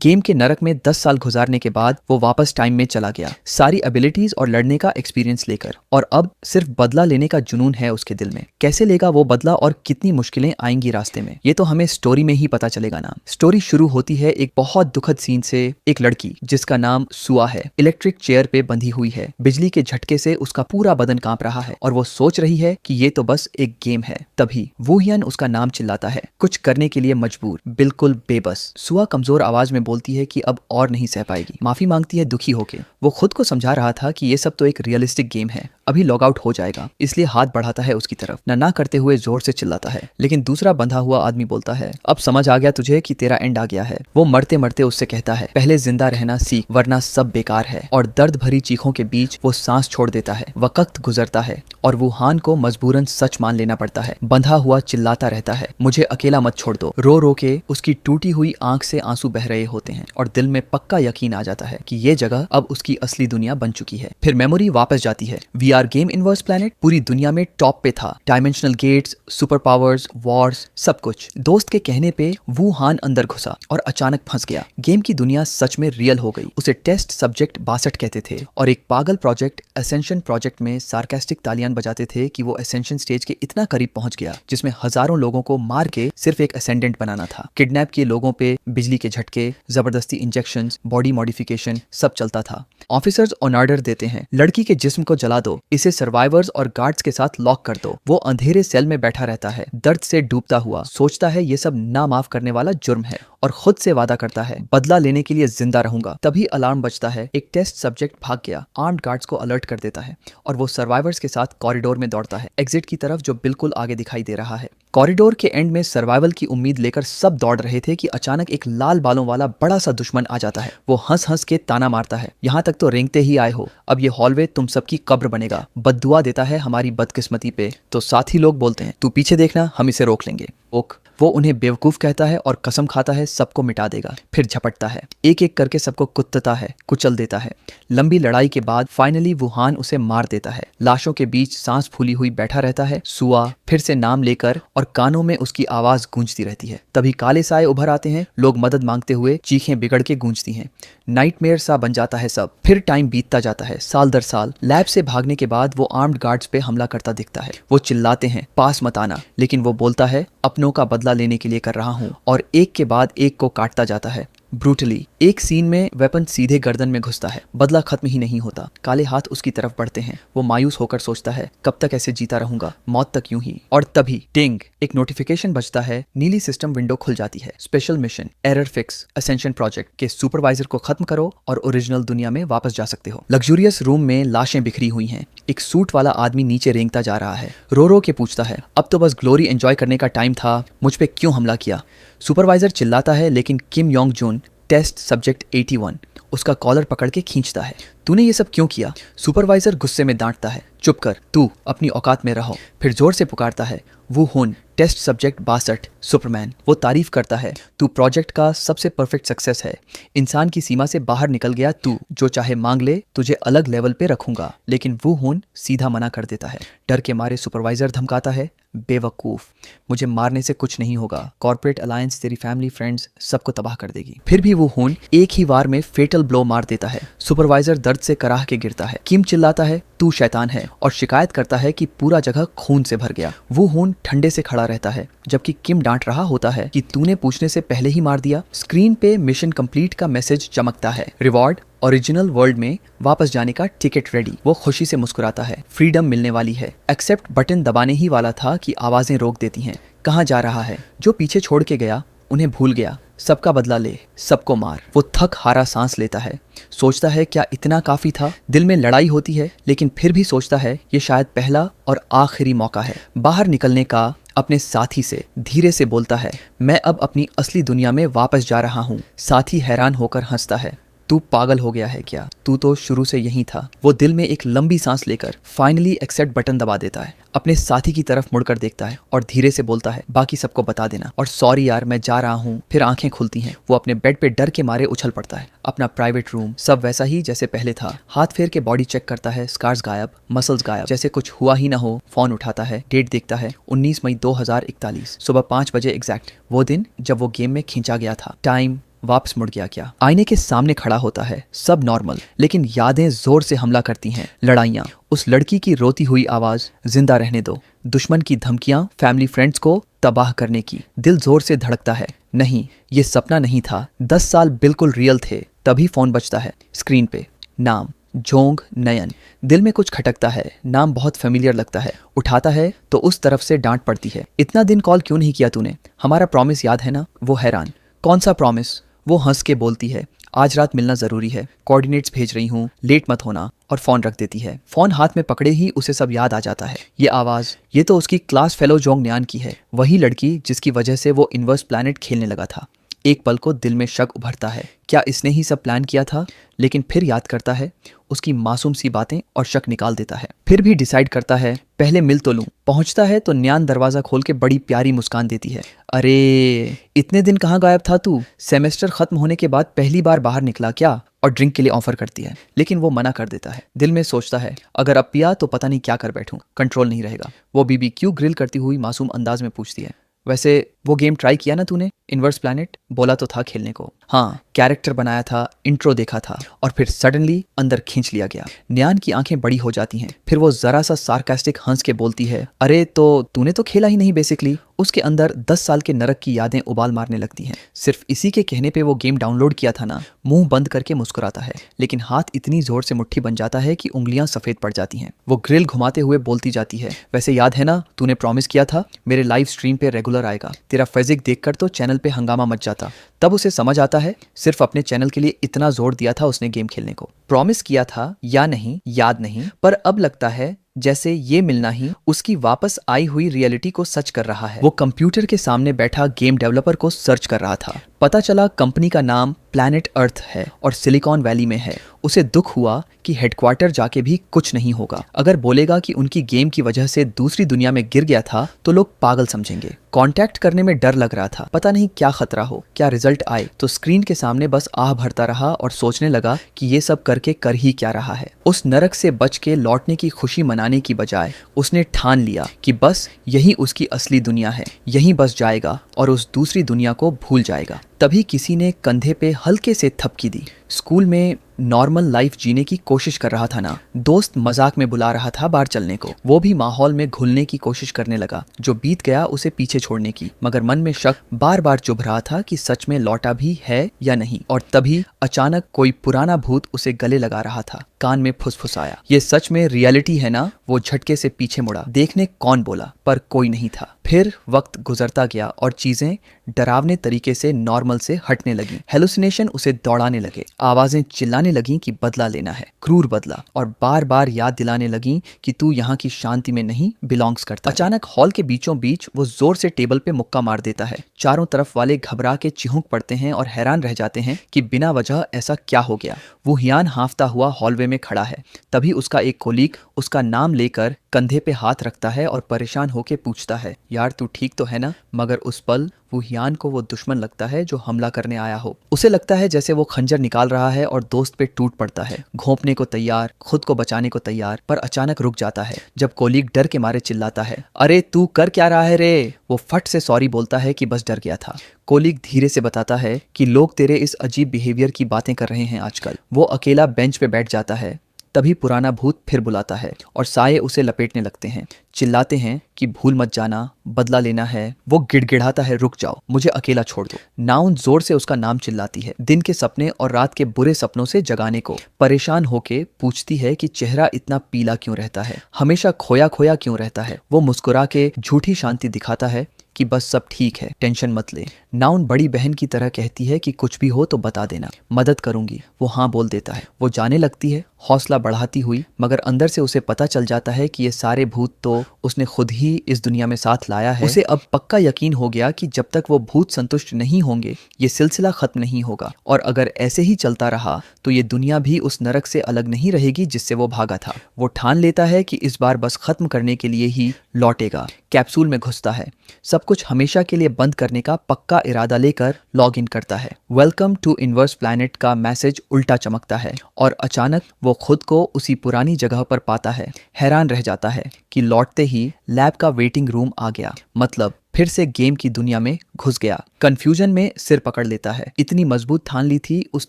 Game के नरक में 10 साल गुजारने के बाद वो वापस टाइम में चला गया, सारी एबिलिटीज और लड़ने का एक्सपीरियंस लेकर, और अब सिर्फ बदला लेने का जुनून है उसके दिल में। कैसे लेगा वो बदला और कितनी मुश्किलें आएंगी रास्ते में, ये तो हमें स्टोरी में ही पता चलेगा ना। स्टोरी शुरू होती है एक बहुत दुखद सीन से। एक लड़की जिसका नाम सुआ है, इलेक्ट्रिक चेयर पे बंधी हुई है। बिजली के झटके से उसका पूरा बदन कांप रहा है और वो सोच रही है कि ये तो बस एक गेम है। तभी वू हियन उसका नाम चिल्लाता है, कुछ करने के लिए मजबूर, बिल्कुल बेबस। सुआ कमजोर आवाज में बोलती है कि अब और नहीं सह पाएगी, माफी मांगती है दुखी होके। वो खुद को समझा रहा था कि ये सब तो एक रियलिस्टिक गेम है, अभी लॉग आउट हो जाएगा, इसलिए हाथ बढ़ाता है उसकी तरफ। ना करते हुए जोर से चिल्लाता है, लेकिन दूसरा बंधा हुआ आदमी बोलता है, अब समझ आ गया तुझे कि तेरा एंड आ गया है। वो मरते मरते उससे कहता है, पहले जिंदा रहना सीख वरना सब बेकार है। और दर्द भरी चीखों के बीच वो सांस छोड़ देता है। वक्त गुजरता है और वुहान को मजबूरन सच मान लेना पड़ता है। बंधा हुआ चिल्लाता रहता है, मुझे अकेला मत छोड़ दो। रो रो के उसकी टूटी हुई आंख से आंसू बह रहे होते हैं और दिल में पक्का यकीन आ जाता है कि ये जगह अब उसकी असली दुनिया बन चुकी है। फिर मेमोरी वापस जाती है। VR गेम इनवर्स प्लैनेट पूरी दुनिया में टॉप पे था। Dimensional gates, super powers, wars, सब कुछ। दोस्त के कहने पे वुहान अंदर घुसा और अचानक फंस गया। गेम की दुनिया सच में रियल हो गई। उसे टेस्ट सब्जेक्ट 62 कहते थे और एक पागल प्रोजेक्ट एसेंशन प्रोजेक्ट में सार्कास्टिक तालियां बजाते थे कि वो एसेंशन स्टेज के इतना करीब पहुंच गया जिसमें हजारों लोगों को मार के सिर्फ एक असेंडेंट बनाना था। किडनैप किए लोगों पे बिजली के झटके, जबरदस्ती इंजेक्शंस, बॉडी मॉडिफिकेशन सब चलता था। ऑफिसर्स ऑन ऑर्डर देते हैं, लड़की के जिस्म को जला दो, इसे सर्वाइवर्स और गार्ड्स के साथ लॉक कर दो। वो अंधेरे सेल में बैठा रहता है, दर्द से डूबता हुआ, सोचता है ये सब ना माफ करने वाला जुर्म है और खुद से वादा करता है बदला लेने के लिए जिंदा रहूंगा। तभी अलार्म बजता है। एक टेस्ट सब्जेक्ट भाग गया, आर्म्ड गार्ड्स को अलर्ट कर देता है और वो सर्वाइवर्स के साथ कॉरिडोर में दौड़ता है, एग्जिट की तरफ जो बिल्कुल आगे दिखाई दे रहा है। कॉरिडोर के एंड में सर्वाइवल की उम्मीद लेकर सब दौड़ रहे थे कि अचानक एक लाल बालों वाला बड़ा सा दुश्मन आ जाता है। वो हंस हंस के ताना मारता है, यहाँ तक तो रेंगते ही आए हो, अब ये हॉलवे तुम सबकी कब्र बनेगा। बद्दुआ देता है हमारी बदकिस्मती पे। तो साथी लोग बोलते हैं, तू पीछे देखना, हम इसे रोक लेंगे। ओक वो उन्हें बेवकूफ कहता है और कसम खाता है सबको मिटा देगा। फिर झपटता है, एक एक करके सबको कुत्तता है, कुचल देता है। लंबी लड़ाई के बाद फाइनली वुहान उसे मार देता है। लाशों के बीच सांस फूली हुई बैठा रहता है। सुआ फिर से नाम लेकर और कानों में उसकी आवाज गूंजती रहती है। तभी काले साए उभर आते हैं, लोग मदद मांगते हुए, चीखें बिगड़ के गूंजती हैं। नाइटमेयर सा बन जाता है सब। फिर टाइम बीतता जाता है, साल दर साल। लैब से भागने के बाद वो आर्म्ड गार्ड्स पे हमला करता दिखता है। वो चिल्लाते हैं, पास मत आना, लेकिन वो बोलता है अपनों का बदला लेने के लिए कर रहा हूं, और एक के बाद एक को काटता जाता है ब्रूटली। एक सीन में वेपन सीधे गर्दन में घुसता है। बदला खत्म ही नहीं होता। काले हाथ उसकी तरफ बढ़ते हैं। वो मायूस होकर सोचता है कब तक ऐसे जीता रहूंगा, मौत तक यूं ही। और तभी टिंग एक नोटिफिकेशन बजता है। नीली सिस्टम विंडो खुल जाती है। Special mission error fix ascension project के सुपरवाइजर को खत्म करो और ओरिजिनल दुनिया में वापस जा सकते हो। लग्जूरियस रूम में लाशें बिखरी हुई हैं। एक सूट वाला आदमी नीचे रेंगता जा रहा है। रो रो के पूछता है, अब तो बस ग्लोरी एंजॉय करने का टाइम था, मुझ पे क्यों हमला किया। सुपरवाइजर चिल्लाता है, लेकिन किम योंग जून टेस्ट सब्जेक्ट 81 उसका कॉलर पकड़ के खींचता है। तूने ये सब क्यों किया। सुपरवाइजर गुस्से में डांटता है, चुप कर, तू अपनी औकात में रहो। फिर जोर से पुकारता है, वू हुन टेस्ट सब्जेक्ट 62 सुपरमैन। वो तारीफ करता है, तू प्रोजेक्ट का सबसे परफेक्ट सक्सेस है, इंसान की सीमा से बाहर निकल गया तू, जो चाहे मांग ले, तुझे अलग लेवल पे रखूंगा। लेकिन वू हुन सीधा मना कर देता है। डर के मारे सुपरवाइजर धमकाता है, बेवकूफ, मुझे मारने से कुछ नहीं होगा, कॉर्पोरेट अलायंस तेरी फैमिली फ्रेंड्स सबको तबाह कर देगी। फिर भी वो हुन एक ही वार में फेटल ब्लो मार देता है। सुपरवाइजर दर्द से कराह के गिरता है। किम चिल्लाता है, तू शैतान है, और शिकायत करता है कि पूरा जगह खून से भर गया। वो हुन ठंडे से खड़ा रहता है, जबकि किम डांट रहा होता है कि तूने पूछने से पहले ही मार दिया। स्क्रीन पे मिशन कंप्लीट का मैसेज चमकता है। रिवॉर्ड ओरिजिनल वर्ल्ड में वापस जाने का टिकट रेडी। वो खुशी से मुस्कुराता है, फ्रीडम मिलने वाली है। एक्सेप्ट बटन दबाने ही वाला था कि आवाजें रोक देती हैं। कहाँ जा रहा है, जो पीछे छोड़ के गया उन्हें भूल गया, सबका बदला ले, सबको मार। वो थक हारा सांस लेता है, सोचता है क्या इतना काफी था। दिल में लड़ाई होती है, लेकिन फिर भी सोचता है ये शायद पहला और आखिरी मौका है बाहर निकलने का। अपने साथी से धीरे से बोलता है, मैं अब अपनी असली दुनिया में वापस जा रहा हूँ। साथी हैरान होकर हंसता है, तू पागल हो गया है क्या, तू तो शुरू से यही था। वो दिल में एक लंबी सांस लेकर फाइनली एक्सेप्ट बटन दबा देता है। अपने साथी की तरफ मुड़कर देखता है और धीरे से बोलता है, बाकी सबको बता देना, और सॉरी यार मैं जा रहा हूँ। फिर आंखें खुलती हैं। वो अपने बेड पे डर के मारे उछल पड़ता है। अपना प्राइवेट रूम सब वैसा ही जैसे पहले था। हाथ फेर के बॉडी चेक करता है, स्कार्स गायब, मसल्स गायब, जैसे कुछ हुआ ही ना हो। फोन उठाता है, डेट देखता है, 19 मई 2041 सुबह 5 बजे एग्जैक्ट, वो दिन जब वो गेम में खींचा गया था। टाइम, वापस मुड़ गया क्या? आईने के सामने खड़ा होता है, सब नॉर्मल, लेकिन यादें जोर से हमला करती हैं। लड़ाइयाँ, उस लड़की की रोती हुई आवाज, जिंदा रहने दो, दुश्मन की धमकियां, फैमिली फ्रेंड्स को तबाह करने की। दिल जोर से धड़कता है, नहीं ये सपना नहीं था, 10 साल बिल्कुल रियल थे। तभी फोन बजता है, स्क्रीन पे नाम जोंग नयन। दिल में कुछ खटकता है, नाम बहुत फेमिलियर लगता है। उठाता है तो उस तरफ से डांट पड़ती है, इतना दिन कॉल क्यों नहीं किया तूने? हमारा प्रॉमिस याद है ना? वो हैरान, कौन सा प्रॉमिस? वो हंस के बोलती है, आज रात मिलना जरूरी है, कोऑर्डिनेट्स भेज रही हूँ, लेट मत होना, और फोन रख देती है। फोन हाथ में पकड़े ही उसे सब याद आ जाता है। ये आवाज, ये तो उसकी क्लास फेलो जोंग न्यान की है, वही लड़की जिसकी वजह से वो इनवर्स प्लैनेट खेलने लगा था। एक पल को दिल में शक उभरता है, क्या इसने ही सब प्लान किया था? लेकिन फिर याद करता है उसकी मासूम सी बातें और शक निकाल देता है। फिर भी डिसाइड करता है पहले मिल तो लूं। पहुंचता है तो न्यान दरवाजा खोल के बड़ी प्यारी मुस्कान देती है, अरे इतने दिन कहाँ गायब था तू? सेमेस्टर खत्म होने के बाद पहली बार बाहर निकला क्या? और ड्रिंक के लिए ऑफर करती है, लेकिन वो मना कर देता है। दिल में सोचता है, अगर अब पिया तो पता नहीं क्या कर बैठूं, कंट्रोल नहीं रहेगा। वो BBQ ग्रिल करती हुई मासूम अंदाज में पूछती है, वैसे वो गेम ट्राई किया ना तूने, इनवर्स प्लैनेट? बोला तो था खेलने को। हाँ, कैरेक्टर बनाया था, इंट्रो देखा था, और फिर सडनली अंदर खींच लिया गया। न्यान की आंखें बड़ी हो जाती हैं। फिर वो जरा सा सार्कास्टिक हंस के बोलती है, अरे तो तूने तो खेला ही नहीं बेसिकली। उसके अंदर 10 साल के नरक की यादें उबाल मारने लगती हैं। सिर्फ इसी के कहने पे वो गेम डाउनलोड किया था ना। मुंह बंद करके मुस्कुराता है, लेकिन हाथ इतनी जोर से मुट्ठी बन जाता है कि उंगलियां सफेद पड़ जाती हैं। वो ग्रिल घुमाते हुए बोलती जाती है, वैसे याद है ना, तूने प्रॉमिस किया था मेरे लाइव स्ट्रीम पे रेगुलर आएगा। तेरा फिजिक देखकर तो चैनल पे हंगामा मच जाता। तब उसे समझ आता है, सिर्फ अपने चैनल के लिए इतना जोर दिया था उसने गेम खेलने को। प्रॉमिस किया था या नहीं याद नहीं, पर अब लगता है जैसे ये मिलना ही उसकी वापस आई हुई रियलिटी को सच कर रहा है। वो कंप्यूटर के सामने बैठा गेम डेवलपर को सर्च कर रहा था। पता चला कंपनी का नाम प्लैनेट अर्थ है और सिलिकॉन वैली में है। उसे दुख हुआ कि हेडक्वार्टर जाके भी कुछ नहीं होगा। अगर बोलेगा कि उनकी गेम की वजह से दूसरी दुनिया में गिर गया था तो लोग पागल समझेंगे। कांटेक्ट करने में डर लग रहा था, पता नहीं क्या खतरा हो, क्या रिजल्ट आए। तो स्क्रीन के सामने बस आह भरता रहा और सोचने लगा कि ये सब करके कर ही क्या रहा है। उस नरक से बच के लौटने की खुशी मनाने की बजाय उसने ठान लिया कि बस यही उसकी असली दुनिया है, यहीं बस जाएगा और उस दूसरी दुनिया को भूल जाएगा। तभी किसी ने कंधे पे हल्के से थपकी दी। स्कूल में नॉर्मल लाइफ जीने की कोशिश कर रहा था ना, दोस्त मजाक में बुला रहा था बाहर चलने को। वो भी माहौल में घुलने की कोशिश करने लगा, जो बीत गया उसे पीछे छोड़ने की। मगर मन में शक बार बार चुभ रहा था कि सच में लौटा भी है या नहीं। और तभी अचानक कोई पुराना भूत उसे गले लगा रहा था, कान में फुसफुसाया, ये सच में रियलिटी है ना? वो झटके से पीछे मुड़ा, देखने कौन बोला, पर कोई नहीं था। फिर वक्त गुजरता गया और चीजें डरावने तरीके से नॉर्मल से हटने लगी। हेलुसिनेशन उसे दौड़ाने लगे, आवाजें चिल्लाने लगी कि बदला लेना है, क्रूर बदला, और बार बार याद दिलाने लगी कि तू यहाँ की शांति में नहीं बिलोंग्स करता। अचानक हॉल के बीचों बीच वो जोर से टेबल पे मुक्का मार देता है। चारों तरफ वाले घबरा के चिहुक पड़ते हैं और हैरान रह जाते हैं कि बिना वजह ऐसा क्या हो गया। वो हियान हांफता हुआ हॉलवे में खड़ा है। तभी उसका एक कोलीग उसका नाम लेकर कंधे पे हाथ रखता है और परेशान होके पूछता है, यार तू ठीक तो है ना? मगर उस पल वो हियान को वो दुश्मन लगता है जो हमला करने आया हो। उसे लगता है जैसे वो खंजर निकाल रहा है और दोस्त पे टूट पड़ता है, घोंपने को तैयार, खुद को बचाने को तैयार, पर अचानक रुक जाता है जब कोलीग डर के मारे चिल्लाता है, अरे तू कर क्या रहा है रे? वो फट से सॉरी बोलता है कि बस डर गया था। कोलीग धीरे से बताता है कि लोग तेरे इस अजीब बिहेवियर की बातें कर रहे हैं आजकल। वो अकेला बेंच पे बैठ जाता है। तभी पुराना भूत फिर बुलाता है और साये उसे लपेटने लगते हैं, चिल्लाते हैं कि भूल मत जाना, बदला लेना है। वो गिड़गिड़ाता है, रुक जाओ, मुझे अकेला छोड़ दो। नाउन जोर से उसका नाम चिल्लाती है, दिन के सपने और रात के बुरे सपनों से जगाने को। परेशान होके पूछती है कि चेहरा इतना पीला क्यों रहता है, हमेशा खोया खोया क्यों रहता है। वो मुस्कुरा के झूठी शांति दिखाता है कि बस सब ठीक है, टेंशन मत ले। नाउन बड़ी बहन की तरह कहती है कि कुछ भी हो तो बता देना, मदद करूंगी। वो हाँ बोल देता है। वो जाने लगती है हौसला बढ़ाती हुई, मगर अंदर से उसे पता चल जाता है कि ये सारे भूत तो उसने खुद ही इस दुनिया में साथ लाया है। उसे अब पक्का यकीन हो गया कि जब तक वो भूत संतुष्ट नहीं होंगे ये सिलसिला खत्म नहीं होगा, और अगर ऐसे ही चलता रहा तो ये दुनिया भी उस नरक से अलग नहीं रहेगी जिससे वो भागा था। वो ठान लेता है कि इस बार बस खत्म करने के लिए ही लौटेगा। कैप्सूल में घुसता है, सब कुछ हमेशा के लिए बंद करने का पक्का इरादा लेकर लॉग इन करता है। वेलकम टू इनवर्स प्लैनेट का मैसेज उल्टा चमकता है और अचानक वो खुद को उसी पुरानी जगह पर पाता है। हैरान रह जाता है कि लौटते ही लैब का वेटिंग रूम आ गया, मतलब फिर से गेम की दुनिया में घुस गया। कंफ्यूजन में सिर पकड़ लेता है। इतनी मजबूत ठान ली थी उस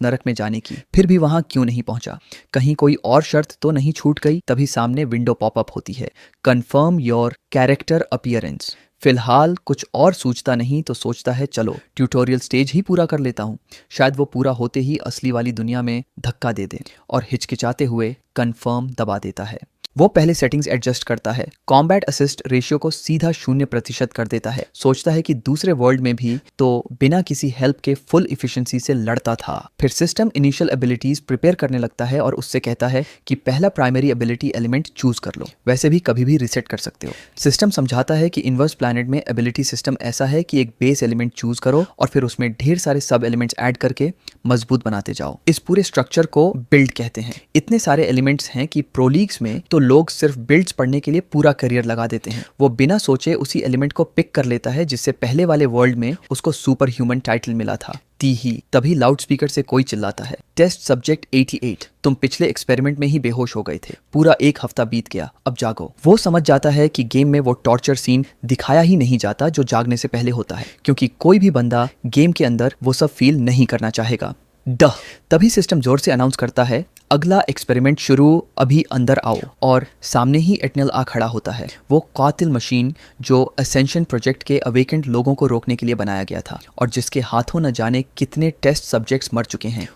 नरक में जाने की, फिर भी वहां क्यों नहीं पहुंचा? कहीं कोई और शर्त तो नहीं छूट गई? तभी सामने विंडो पॉपअप होती है, कंफर्म योर कैरेक्टर अपीयरेंस। फिलहाल कुछ और सूझता नहीं तो सोचता है चलो ट्यूटोरियल स्टेज ही पूरा कर लेता हूँ, शायद वो पूरा होते ही असली वाली दुनिया में धक्का दे दे, और हिचकिचाते हुए कंफर्म दबा देता है। वो पहले सेटिंग्स एडजस्ट करता है, कॉम्बैट असिस्ट रेशियो को सीधा 0% कर देता है। सोचता है कि दूसरे वर्ल्ड में भी तो बिना किसी हेल्प के फुल इफिशिएंसी से लड़ता था। फिर सिस्टम इनिशियल एबिलिटीज प्रिपेयर करने लगता है और उससे कहता है कि पहला प्राइमरी एबिलिटी एलिमेंट चूज कर लो, वैसे भी कभी भी रिसेट कर सकते हो। सिस्टम समझाता है कि इनवर्स प्लैनेट में एबिलिटी सिस्टम ऐसा है कि एक बेस एलिमेंट चूज करो और फिर उसमें ढेर सारे सब एलिमेंट्स ऐड करके मजबूत बनाते जाओ। इस पूरे स्ट्रक्चर को बिल्ड कहते हैं। इतने सारे एलिमेंट्स हैं कि प्रो लीग्स में तो लोग सिर्फ बिल्ड्स पढ़ने के लिए पूरा करियर लगा देते हैं। वो बिना सोचे उसी एलिमेंट को पिक कर लेता है जिससे पहले वाले वर्ल्ड में उसको सुपर ह्यूमन टाइटल मिला था। तभी लाउड स्पीकर से कोई चिल्लाता है, टेस्ट सब्जेक्ट 88, तुम पिछले एक्सपेरिमेंट में ही बेहोश हो गए थे, पूरा 1 हफ्ता बीत गया, अब जागो। वो समझ जाता है कि गेम में वो टॉर्चर सीन दिखाया ही नहीं जाता जो जागने से पहले होता है, क्योंकि कोई भी बंदा गेम के अंदर वो सब फील नहीं करना चाहेगा। तभी सिस्टम जोर से अनाउंस करता है, अगला एक्सपेरिमेंट शुरू, अभी अंदर आओ। और सामने ही एटनल आ खड़ा होता है, वो कातिल मशीन जो असेंशन प्रोजेक्ट के अवेकेंड लोगों को रोकने के लिए बनाया गया था और जिसके हाथों न जाने कितने टेस्ट सब्जेक्ट्स मर चुके हैं।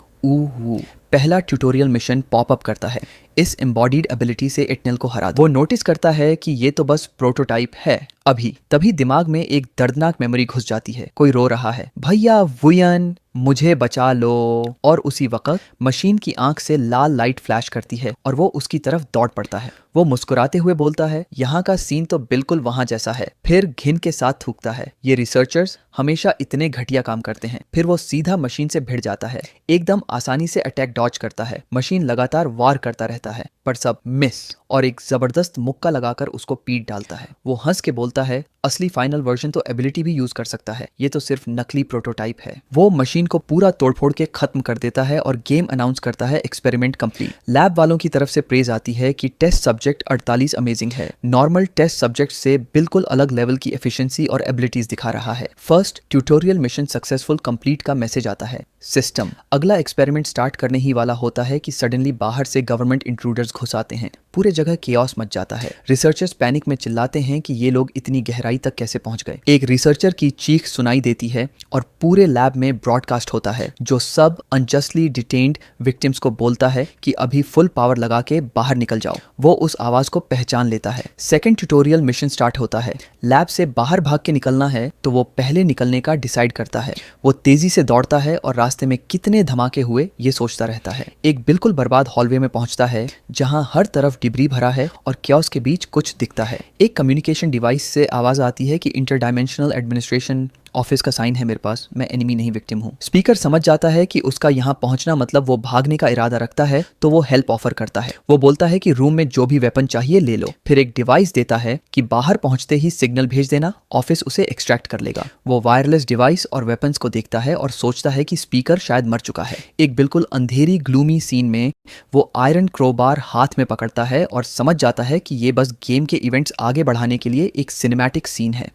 पहला ट्यूटोरियल मिशन पॉपअप करता है, इस एम्बॉडीड एबिलिटी से एटनल को हरा दो। वो नोटिस करता है कि ये तो बस प्रोटोटाइप है अभी। तभी दिमाग में एक दर्दनाक मेमोरी घुस जाती है, कोई रो रहा है, भैया वुयन मुझे बचा लो। और उसी वक्त मशीन की आंख से लाल लाइट फ्लैश करती है और वो उसकी तरफ दौड़ पड़ता है। वो मुस्कुराते हुए बोलता है, यहाँ का सीन तो बिल्कुल वहां जैसा है। फिर घिन के साथ थूकता है, ये रिसर्चर्स हमेशा इतने घटिया काम करते हैं। फिर वो सीधा मशीन से भिड़ जाता है, एकदम आसानी से अटैक डॉज करता है। मशीन लगातार वार करता रहता है पर सब मिस, और एक जबरदस्त मुक्का लगाकर उसको पीट डालता है। वो हंस के बोलता है, असली फाइनल वर्जन तो एबिलिटी भी यूज कर सकता है, ये तो सिर्फ नकली प्रोटोटाइप है। वो मशीन को पूरा तोड़फोड़ के खत्म कर देता है और गेम अनाउंस करता है, एक्सपेरिमेंट कंप्लीट। लैब वालों की तरफ से प्रेज आती है कि टेस्ट सब्जेक्ट 48 अमेजिंग है, नॉर्मल टेस्ट सब्जेक्ट से बिल्कुल अलग लेवल की एफिशिएंसी और एबिलिटीज दिखा रहा है। First tutorial mission successful complete का मैसेज आता है। सिस्टम अगला एक्सपेरिमेंट स्टार्ट करने ही वाला होता है कि सडनली बाहर से गवर्नमेंट इंट्रूडर्स घुस आते हैं। पूरे जगह केओस मच जाता है। रिसर्चर्स पैनिक में चिल्लाते हैं कि ये लोग इतनी गहराई तक कैसे पहुंच गए। एक रिसर्चर की चीख सुनाई देती है और पूरे लैब में ब्रॉडकास्ट होता है, जो सब अनजस्टली डिटेन्ड विक्टिम्स को बोलता है कि अभी फुल पावर लगा के बाहर निकल जाओ। वो उस आवाज को पहचान लेता है। सेकेंड ट्यूटोरियल मिशन स्टार्ट होता है। लैब से बाहर भाग के निकलना है तो वो पहले निकलने का डिसाइड करता है। वो तेजी से दौड़ता है और रास्ते में कितने धमाके हुए ये सोचता रहता है। एक बिल्कुल बर्बाद हॉलवे में पहुंचता है जहां हर तरफ डिब्री भरा है और क्योस के बीच कुछ दिखता है। एक कम्युनिकेशन डिवाइस से आवाज आती है कि इंटरडायमेंशनल एडमिनिस्ट्रेशन ऑफिस का साइन है मेरे पास, मैं एनिमी नहीं विक्टिम हूँ। स्पीकर समझ जाता है कि उसका यहाँ पहुंचना मतलब वो भागने का इरादा रखता है, तो वो हेल्प ऑफर करता है। वो बोलता है कि रूम में जो भी वेपन चाहिए ले लो। फिर एक डिवाइस देता है कि बाहर पहुंचते ही सिग्नल भेज देना, ऑफिस उसे एक्सट्रैक्ट कर लेगा। वो वायरलेस डिवाइस और वेपन्स को देखता है और सोचता है कि स्पीकर शायद मर चुका है। एक बिल्कुल अंधेरी ग्लूमी सीन में वो आयरन क्रोबार हाथ में पकड़ता है और समझ जाता है कि ये बस गेम के इवेंट्स आगे बढ़ाने के लिए एक सिनेमैटिक सीन है।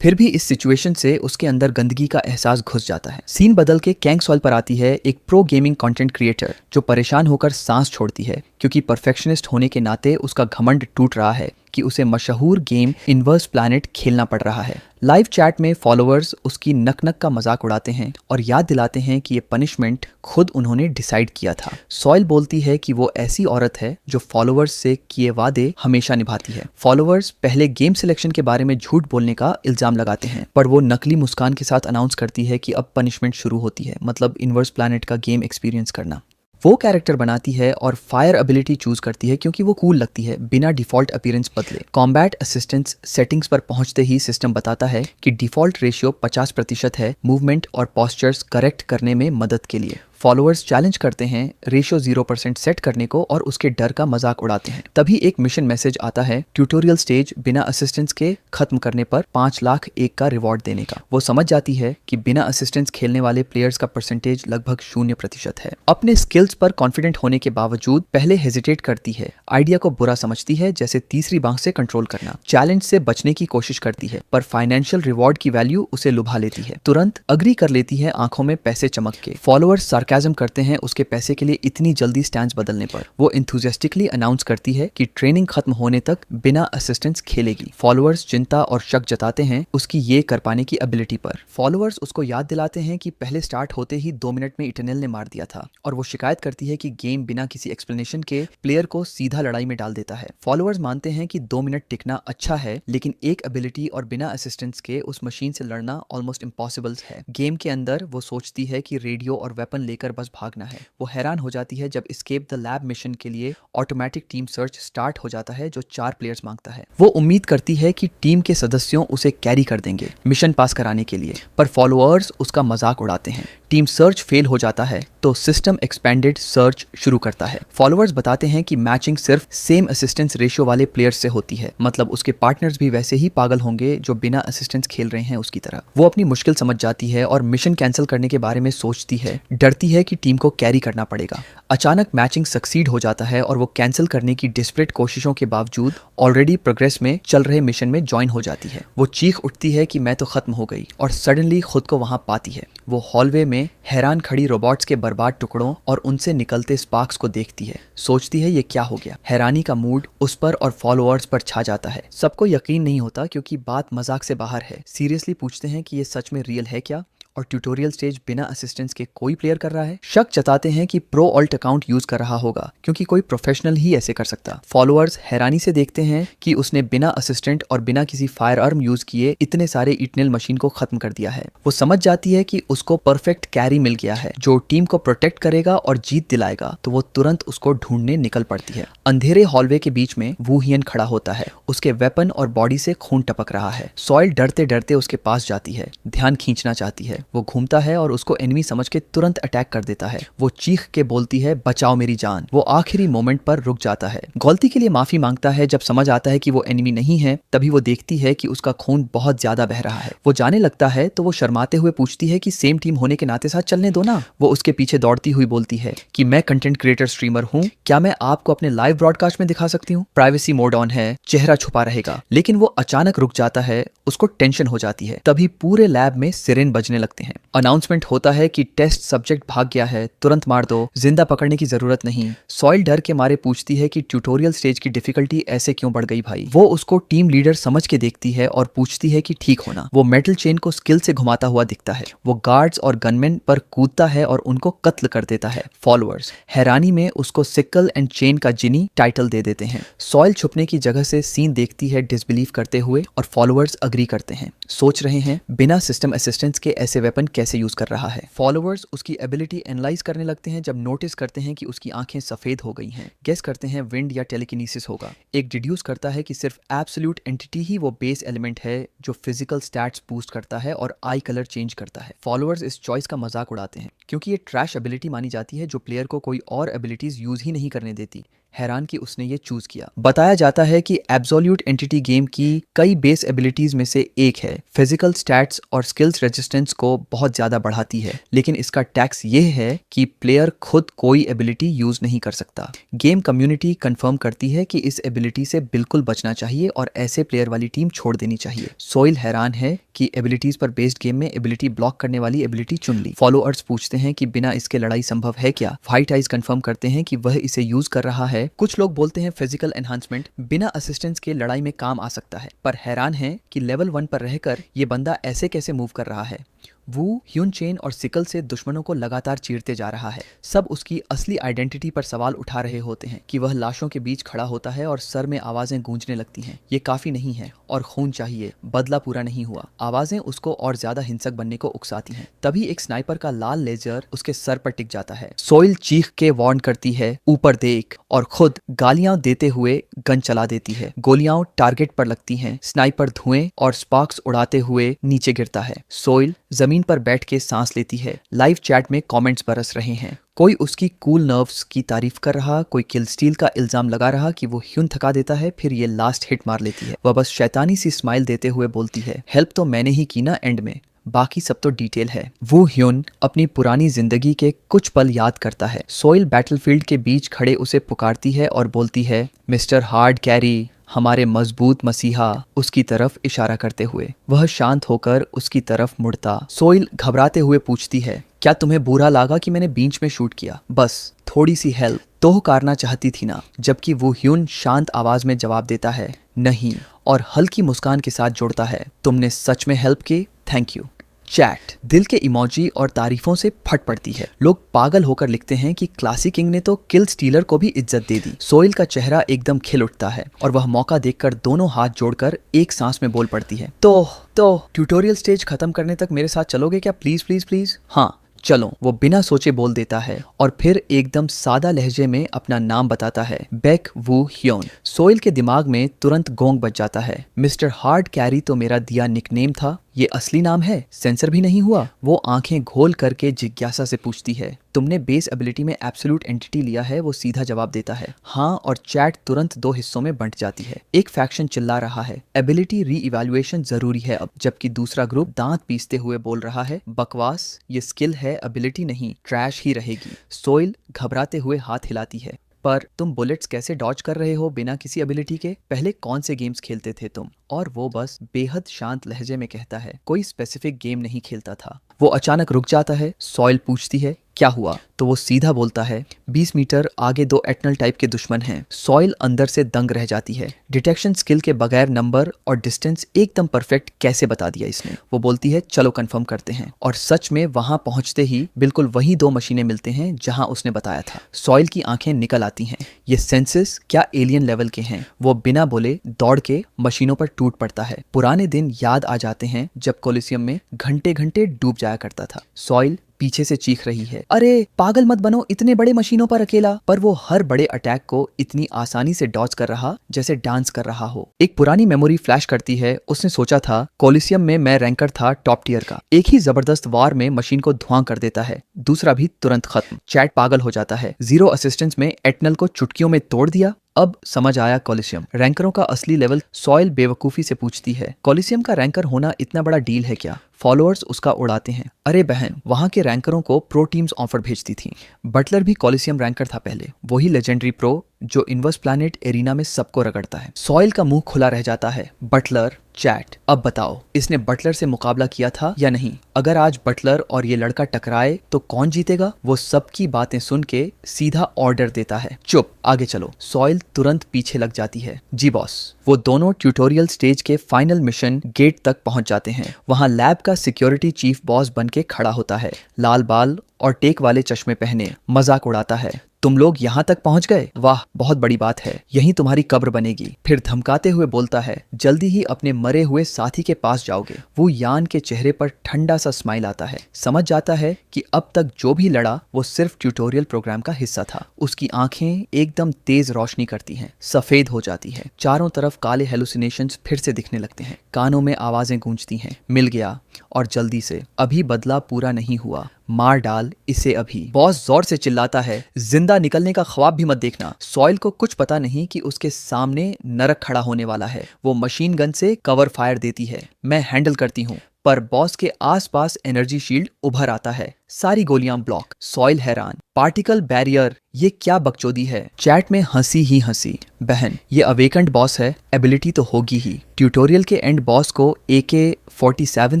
फिर भी इस सिचुएशन से उसके अंदर गंदगी का एहसास घुस जाता है। सीन बदल के कैंग सॉइल पर आती है, एक प्रो गेमिंग कंटेंट क्रिएटर जो परेशान होकर सांस छोड़ती है क्योंकि परफेक्शनिस्ट होने के नाते उसका घमंड टूट रहा है कि उसे मशहूर गेम इनवर्स प्लैनेट खेलना पड़ रहा है। लाइव चैट में फॉलोअर्स उसकी नक का मजाक उड़ाते हैं और याद दिलाते हैं कि ये पनिशमेंट खुद उन्होंने डिसाइड किया था। सॉइल बोलती है कि वो ऐसी औरत है जो फॉलोअर्स से किए वादे हमेशा निभाती है। फॉलोअर्स पहले गेम सिलेक्शन के बारे में झूठ बोलने का इल्जाम लगाते हैं, पर वो नकली मुस्कान के साथ अनाउंस करती है कि अब पनिशमेंट शुरू होती है, मतलब इनवर्स प्लैनेट का गेम एक्सपीरियंस करना। वो कैरेक्टर बनाती है और फायर एबिलिटी चूज करती है क्योंकि वो कूल लगती है बिना डिफॉल्ट अपीयरेंस बदले। कॉम्बैट असिस्टेंस सेटिंग्स पर पहुंचते ही सिस्टम बताता है कि डिफॉल्ट रेशियो 50% है मूवमेंट और पॉस्चर्स करेक्ट करने में मदद के लिए। फॉलोअर्स चैलेंज करते हैं रेशियो 0% सेट करने को और उसके डर का मजाक उड़ाते हैं। तभी एक मिशन मैसेज आता है, ट्यूटोरियल स्टेज बिना असिस्टेंस के खत्म करने पर 5 लाख एक का रिवॉर्ड देने का। वो समझ जाती है कि बिना असिस्टेंस खेलने वाले प्लेयर्स का परसेंटेज लगभग 0% है। अपने स्किल्स पर कॉन्फिडेंट होने के बावजूद पहले हेजिटेट करती है, आइडिया को बुरा समझती है, जैसे तीसरी बांह से कंट्रोल करना। चैलेंज से बचने की कोशिश करती है, पर फाइनेंशियल रिवॉर्ड की वैल्यू उसे लुभा लेती है। तुरंत अग्री कर लेती है, आंखों में पैसे चमक के। फॉलोअर्स सार्काज्म करते हैं उसके पैसे के लिए इतनी जल्दी स्टैंड बदलने पर। वो एंथुसियास्टिकली अनाउंस करती है कि ट्रेनिंग खत्म होने तक बिना असिस्टेंस खेलेगी। फॉलोअर्स चिंता और शक जताते हैं उसकी ये कर पाने की एबिलिटी पर। फॉलोअर्स उसको याद दिलाते हैं कि पहले स्टार्ट होते ही 2 मिनट में इटरनल ने मार दिया था, और वो शिकायत करती है कि गेम बिना किसी एक्सप्लेनेशन के प्लेयर को सीधा लड़ाई में डाल देता है। फॉलोअर्स मानते हैं कि 2 मिनट टिकना अच्छा है, लेकिन एक एबिलिटी और बिना असिस्टेंस के उस मशीन से लड़ना ऑलमोस्ट इम्पॉसिबल है। गेम के अंदर वो सोचती है कि रेडियो और वेपन लेकर बस भागना है। वो हैरान हो जाती है जब एस्केप द लैब मिशन के लिए ऑटोमेटिक टीम सर्च स्टार्ट हो जाता है, जो 4 प्लेयर्स मांगता है। वो उम्मीद करती है कि टीम के सदस्यों उसे कैरी कर देंगे मिशन पास कराने के लिए, पर फॉलोअर्स उसका मजाक उड़ाते हैं। टीम सर्च फेल हो जाता है तो सिस्टम एक्सपेंडेड सर्च शुरू करता है। फॉलोअर्स बताते हैं कि मैचिंग सिर्फ सेम असिस्टेंस रेशियो वाले प्लेयर्स से होती है, मतलब उसके पार्टनर्स भी वैसे ही पागल होंगे जो बिना असिस्टेंस खेल रहे हैं उसकी तरह। वो अपनी मुश्किल समझ जाती है और मिशन कैंसिल करने के बारे में सोचती है, डरती है कि टीम को कैरी करना पड़ेगा। अचानक मैचिंग सक्सीड हो जाता है और वो कैंसिल करने की डिस्परेट कोशिशों के बावजूद ऑलरेडी प्रोग्रेस में चल रहे मिशन में ज्वाइन हो जाती है। वो चीख उठती है कि मैं तो खत्म हो गई, और सडनली खुद को वहां पाती है। वो हॉलवे में हैरान खड़ी रोबोट्स के बर्बाद टुकड़ों और उनसे निकलते स्पार्क्स को देखती है। सोचती है ये क्या हो गया। हैरानी का मूड उस पर और फॉलोअर्स पर छा जाता है। सबको यकीन नहीं होता क्योंकि बात मजाक से बाहर है। सीरियसली पूछते हैं कि ये सच में रियल है क्या, और ट्यूटोरियल स्टेज बिना असिस्टेंस के कोई प्लेयर कर रहा है। शक जताते हैं कि प्रो ऑल्ट अकाउंट यूज कर रहा होगा, क्योंकि कोई प्रोफेशनल ही ऐसे कर सकता। फॉलोअर्स हैरानी से देखते हैं कि उसने बिना असिस्टेंट और बिना किसी फायर आर्म यूज किए इतने सारे इटनेल मशीन को खत्म कर दिया है। वो समझ जाती है कि उसको परफेक्ट कैरी मिल गया है जो टीम को प्रोटेक्ट करेगा और जीत दिलाएगा, तो वो तुरंत उसको ढूंढने निकल पड़ती है। अंधेरे हॉलवे के बीच में वू हियन खड़ा होता है, उसके वेपन और बॉडी से खून टपक रहा है। सॉइल डरते डरते उसके पास जाती है, ध्यान खींचना चाहती है। वो घूमता है और उसको एनिमी समझ के तुरंत अटैक कर देता है। वो चीख के बोलती है, बचाओ मेरी जान। वो आखिरी मोमेंट पर रुक जाता है, गलती के लिए माफी मांगता है। जब समझ आता है कि वो एनिमी नहीं है, तभी वो देखती है कि उसका खून बहुत ज्यादा बह रहा है। वो जाने लगता है तो वो शर्माते हुए पूछती है कि सेम टीम होने के नाते साथ चलने दो ना। वो उसके पीछे दौड़ती हुई बोलती है कि मैं कंटेंट क्रिएटर स्ट्रीमर हूँ, क्या मैं आपको अपने लाइव ब्रॉडकास्ट में दिखा सकती हूँ। प्राइवेसी मोड ऑन है, चेहरा छुपा रहेगा। लेकिन वो अचानक रुक जाता है, उसको टेंशन हो जाती है। तभी पूरे लैब में सिरेन बजने लगते हैं। अनाउंसमेंट होता है कि टेस्ट सब्जेक्ट भाग गया है, तुरंत मार दो, जिंदा पकड़ने की जरूरत नहीं। सॉइल डर के मारे पूछती है कि ट्यूटोरियल स्टेज की डिफिकल्टी ऐसे क्यों बढ़ गई भाई। वो उसको टीम लीडर समझ के देखती है और पूछती है कि ठीक होना। वो मेटल चेन को स्किल से घुमाता हुआ दिखता है। वो गार्ड्स और गनमैन पर कूदता है और उनको कत्ल कर देता है। फॉलोअर्स हैरानी में उसको सिकल एंड चेन का जिनी टाइटल दे देते हैं। सॉइल छुपने की जगह से सीन देखती है डिसबिलीव करते हुए, और फॉलोअर्स अग्री करते हैं। सोच रहे हैं बिना सिस्टम असिस्टेंस के ऐसे वेपन कैसे यूज कर रहा है। फॉलोअर्स उसकी एबिलिटी एनालाइज करने लगते हैं जब नोटिस करते हैं कि उसकी आंखें सफेद हो गई हैं। गेस करते हैं विंड या टेलीकिनेसिस होगा। एक डिड्यूस करता है कि सिर्फ एब्सोल्यूट एंटिटी ही वो बेस एलिमेंट है जो फिजिकल स्टैट्स बूस्ट करता है और आई कलर चेंज करता है। फॉलोअर्स इस चॉइस का मजाक उड़ाते हैं क्योंकि ये ट्रैश एबिलिटी मानी जाती है जो प्लेयर को कोई और एबिलिटीज यूज ही नहीं करने देती। हैरान कि उसने ये चूज किया। बताया जाता है कि एब्सोल्यूट एंटिटी गेम की कई बेस एबिलिटीज में से एक है। फिजिकल स्टैट्स और स्किल्स रेजिस्टेंस को बहुत ज्यादा बढ़ाती है, लेकिन इसका टैक्स ये है कि प्लेयर खुद कोई एबिलिटी यूज नहीं कर सकता। गेम कम्युनिटी कंफर्म करती है कि इस एबिलिटी से बिल्कुल बचना चाहिए और ऐसे प्लेयर वाली टीम छोड़ देनी चाहिए। सोइल हैरान है कि एबिलिटीज पर बेस्ड गेम में एबिलिटी ब्लॉक करने वाली एबिलिटी चुन ली। फॉलोअर्स पूछते हैं कि बिना इसके लड़ाई संभव है क्या। व्हाइट आइज कंफर्म करते हैं कि वह इसे यूज कर रहा है। कुछ लोग बोलते हैं फिजिकल एनहांसमेंट बिना असिस्टेंस के लड़ाई में काम आ सकता है, पर हैरान है कि लेवल 1 पर रहकर ये बंदा ऐसे कैसे मूव कर रहा है। वू ह्यून चेन और सिकल से दुश्मनों को लगातार चीरते जा रहा है। सब उसकी असली आइडेंटिटी पर सवाल उठा रहे होते हैं कि वह लाशों के बीच खड़ा होता है और सर में आवाजें गूंजने लगती हैं। ये काफी नहीं है और खून चाहिए, बदला पूरा नहीं हुआ। आवाजें उसको और ज्यादा हिंसक बनने को उकसाती हैं। तभी एक स्नाइपर का लाल लेजर उसके सर पर टिक जाता है। सोइल चीख के वार्न करती है, ऊपर देख, और खुद गालियां देते हुए गन चला देती है। गोलियां टारगेट पर लगती हैं। स्नाइपर धुएं और स्पार्क्स उड़ाते हुए नीचे गिरता है। सोइल जमीन जमीन पर बैठ के सांस लेती है। लाइव चैट में कमेंट्स बरस रहे हैं। कोई उसकी कूल नर्व्स की तारीफ कर रहा, कोई किल स्टील का इल्जाम लगा रहा कि वो ह्यून थका देता है, फिर ये लास्ट हिट मार लेती है। वह बस शैतानी सी स्माइल देते हुए बोलती है, हेल्प तो मैंने ही की ना एंड में, बाकी सब तो डिटेल है। वो ह्यून अपनी पुरानी जिंदगी के कुछ पल याद करता है। सोइल बैटलफील्ड के बीच खड़े उसे पुकारती है और बोलती है, मिस्टर हार्ड कैरी, हमारे मजबूत मसीहा, उसकी तरफ इशारा करते हुए। वह शांत होकर उसकी तरफ मुड़ता। सोइल घबराते हुए पूछती है, क्या तुम्हें बुरा लगा कि मैंने बीच में शूट किया? बस थोड़ी सी हेल्प तो करना चाहती थी ना? जबकि वो ह्यून शांत आवाज में जवाब देता है, नहीं, और हल्की मुस्कान के साथ जोड़ता है, तुमने सच में हेल्प की, थैंक यू। चैट दिल के इमोजी और तारीफों से फट पड़ती है। लोग पागल होकर लिखते हैं कि क्लासी किंग ने तो किल स्टीलर को भी इज्जत दे दी। सोइल का चेहरा एकदम खिल उठता है और वह मौका देखकर दोनों हाथ जोड़कर एक सांस में बोल पड़ती है, तो ट्यूटोरियल स्टेज खत्म करने तक मेरे साथ चलोगे क्या? Please please please. हाँ चलो, वो बिना सोचे बोल देता है और फिर एकदम सादा लहजे में अपना नाम बताता है, बेक वू ह्योन। सोइल के दिमाग में तुरंत गोंग बज जाता है। मिस्टर हार्ड कैरी तो मेरा दिया निकनेम था, ये असली नाम है? सेंसर भी नहीं हुआ? वो आंखें घोल करके जिज्ञासा से पूछती है, तुमने बेस एबिलिटी में एब्सोल्यूट एंटिटी लिया है? वो सीधा जवाब देता है, हाँ, और चैट तुरंत दो हिस्सों में बंट जाती है। एक फैक्शन चिल्ला रहा है, एबिलिटी री इवैल्यूएशन जरूरी है अब, जबकि दूसरा ग्रुप दांत पीसते हुए बोल रहा है, बकवास, ये स्किल है, एबिलिटी नहीं, ट्रैश ही रहेगी। सोइल घबराते हुए हाथ हिलाती है, पर तुम बुलेट्स कैसे डॉज कर रहे हो बिना किसी एबिलिटी के? पहले कौन से गेम्स खेलते थे तुम? और वो बस बेहद शांत लहजे में कहता है, कोई स्पेसिफिक गेम नहीं खेलता था। वो अचानक रुक जाता है। सॉइल पूछती है, क्या हुआ? तो वो सीधा बोलता है, 20 मीटर आगे दो एटनल टाइप के दुश्मन हैं। सॉइल अंदर से दंग रह जाती है। डिटेक्शन स्किल के बगैर नंबर और डिस्टेंस एकदम परफेक्ट कैसे बता दिया इसने? वो बोलती है, चलो कंफर्म करते हैं। और सच में वहां पहुंचते ही बिल्कुल वही दो मशीनें मिलते हैं जहां उसने बताया था। सॉइल की आंखें निकल आती हैं। ये सेंसेस क्या एलियन लेवल के हैं? वो बिना बोले दौड़ के मशीनों पर टूट पड़ता है। पुराने दिन याद आ जाते हैं जब कोलिसियम में घंटे घंटे डूब जाया करता था। सॉइल पीछे से चीख रही है, अरे पागल मत बनो, इतने बड़े मशीनों पर अकेला। पर वो हर बड़े अटैक को इतनी आसानी से डॉज कर रहा जैसे डांस कर रहा हो। एक पुरानी मेमोरी फ्लैश करती है। उसने सोचा था कोलिसियम में मैं रैंकर था टॉप टियर का। एक ही जबरदस्त वार में मशीन को धुआं कर देता है, दूसरा भी तुरंत खत्म। चैट पागल हो जाता है। जीरो असिस्टेंस में एटनल को चुटकियों में तोड़ दिया। अब समझ आया कोलिसियम रैंकरों का असली लेवल। सॉइल बेवकूफी से पूछती है, कोलिसियम का रैंकर होना इतना बड़ा डील है क्या? फॉलोअर्स उसका उड़ाते हैं, अरे बहन, वहां के रैंकरों को प्रो टीम्स ऑफर भेजती थी। बटलर भी कोलिसियम रैंकर था पहले, वही लेजेंडरी प्रो जो इनवर्स प्लैनेट एरिना में सबको रगड़ता है। सॉइल का मुंह खुला रह जाता है। बटलर, चैट, अब बताओ, इसने बटलर से मुकाबला किया था या नहीं? अगर आज बटलर और ये लड़का टकराए तो कौन जीतेगा? वो सबकी बातें सुन के सीधा ऑर्डर देता है, चुप, आगे चलो। सॉइल तुरंत पीछे लग जाती है, जी बॉस। वो दोनों ट्यूटोरियल स्टेज के फाइनल मिशन गेट तक पहुंच जाते हैं। वहां लैब का सिक्योरिटी चीफ बॉस बन के खड़ा होता है, लाल बाल और टेक वाले चश्मे पहने, मजाक उड़ाता है, तुम लोग यहाँ तक पहुंच गए, वाह, बहुत बड़ी बात है, यही तुम्हारी कब्र बनेगी। फिर धमकाते हुए बोलता है, जल्दी ही अपने मरे हुए साथी के पास जाओगे। वो यान के चेहरे पर ठंडा सा स्माइल आता है। समझ जाता है कि अब तक जो भी लड़ा वो सिर्फ ट्यूटोरियल प्रोग्राम का हिस्सा था। उसकी आंखें एकदम तेज रोशनी करती हैं, सफेद हो जाती है। चारों तरफ काले हेलुसिनेशंस फिर से दिखने लगते हैं। कानों में आवाजें गूंजती हैं, मिल गया, और जल्दी से, अभी बदला पूरा नहीं हुआ, मार डाल इसे अभी। बॉस जोर से चिल्लाता है, जिंदा निकलने का ख्वाब भी मत देखना। सॉइल को कुछ पता नहीं कि उसके सामने नरक खड़ा होने वाला है। वो मशीन गन से कवर फायर देती है, मैं हैंडल करती हूँ। पर बॉस के आसपास एनर्जी शील्ड उभर आता है, सारी गोलियां ब्लॉक। सॉइल हैरान, पार्टिकल बैरियर, ये क्या बकचोदी है? चैट में हंसी ही हंसी, बहन, ये अवेकंड बॉस है, एबिलिटी तो होगी ही। ट्यूटोरियल के एंड बॉस को AK-47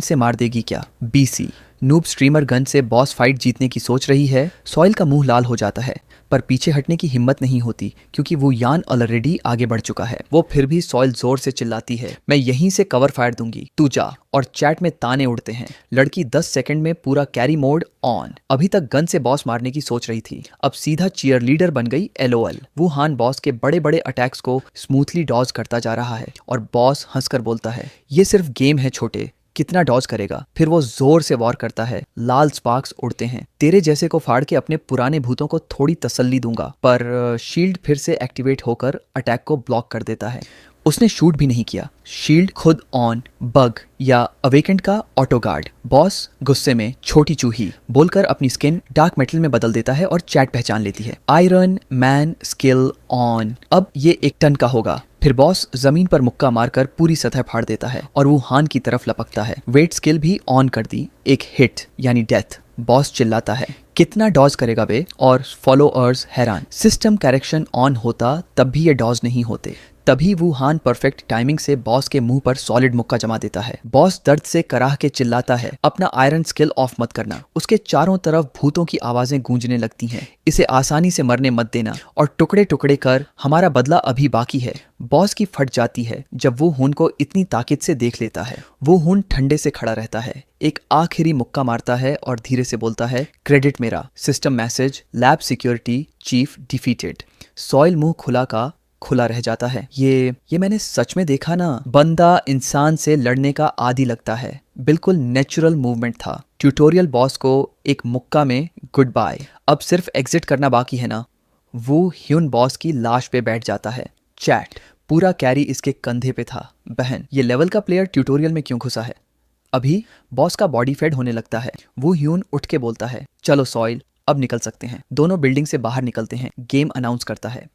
से मार देगी क्या? BC नूब स्ट्रीमर गन से बॉस फाइट जीतने की सोच रही है। सॉइल का मुंह लाल हो जाता है, पर पीछे हटने की हिम्मत नहीं होती क्योंकि वो यान ऑलरेडी आगे बढ़ चुका है। वो फिर भी सॉइल जोर से चिल्लाती है, मैं यहीं से कवर फायर दूंगी, तू जा। और चैट में ताने उड़ते हैं। लड़की 10 सेकंड में पूरा कैरी मोड ऑन। अभी तक गन से बॉस मारने की सोच रही थी, अब सीधा चीयर लीडर बन गई। LOL। वुहान बॉस के बड़े बड़े अटैक्स को स्मूथली डॉज करता जा रहा है और बॉस हंसकर बोलता है, ये सिर्फ गेम है छोटे, कितना डॉज करेगा? फिर वो जोर से वॉर करता है, लाल स्पार्क्स उड़ते हैं। तेरे जैसे को फाड़ के अपने पुराने भूतों को थोड़ी तसल्ली दूंगा। पर शील्ड फिर से एक्टिवेट होकर अटैक को ब्लॉक कर देता है। उसने शूट भी नहीं किया। शील्ड खुद ऑन, बग या अवेकेंड का ऑटो गार्ड। बॉस गुस्से में छोटी चूही बोलकर अपनी स्किन डार्क मेटल में बदल देता है और चैट पहचान लेती है। आयरन मैन स्किल ऑन, अब ये 1 टन का होगा। फिर बॉस जमीन पर मुक्का मारकर पूरी सतह फाड़ देता है और वो हान की तरफ लपकता है। वेट स्किल भी ऑन कर दी, एक हिट यानी डेथ। बॉस चिल्लाता है, कितना डॉज करेगा बे? और फॉलोअर्स हैरान। सिस्टम करेक्शन ऑन होता तब भी ये डॉज नहीं होते। तभी वुहान परफेक्ट टाइमिंग से बॉस के मुंह पर सॉलिड मुक्का जमा देता है। बॉस दर्द से कराह के चिल्लाता है, अपना आयरन स्किल ऑफ मत करना। उसके चारों तरफ भूतों की आवाजें गूंजने लगती हैं। इसे आसानी से मरने मत देना और टुकड़े टुकड़े कर, हमारा बदला अभी बाकी है। बॉस की फट जाती है जब वो हुन को इतनी ताकत से देख लेता है। वो हुन ठंडे से खड़ा रहता है, एक आखिरी मुक्का मारता है और धीरे से बोलता है, क्रेडिट मेरा। System message, lab security chief defeated. Soil मुंह खुला का खुला रह जाता है। ये मैंने सच में देखा ना। बंदा इंसान से लड़ने का आदी लगता है। बिल्कुल नेचुरल मूवमेंट था। ट्यूटोरियल बॉस को एक मुक्का में गुड बाय। अब सिर्फ एग्जिट करना बाकी है ना। वो ह्यून बॉस की लाश पे बैठ जाता है। चैट, पूरा कैरी इसके कंधे पे था। बहन, ये लेवल का प्लेयर ट्यूटोरियल में क्यों घुसा है? अभी बॉस का बॉडी फेड होने लगता है। वो ह्यून उठ के बोलता है, चलो सॉइल, अब निकल सकते हैं। दोनों बिल्डिंग से बाहर निकलते हैं। गेम अनाउंस करता है,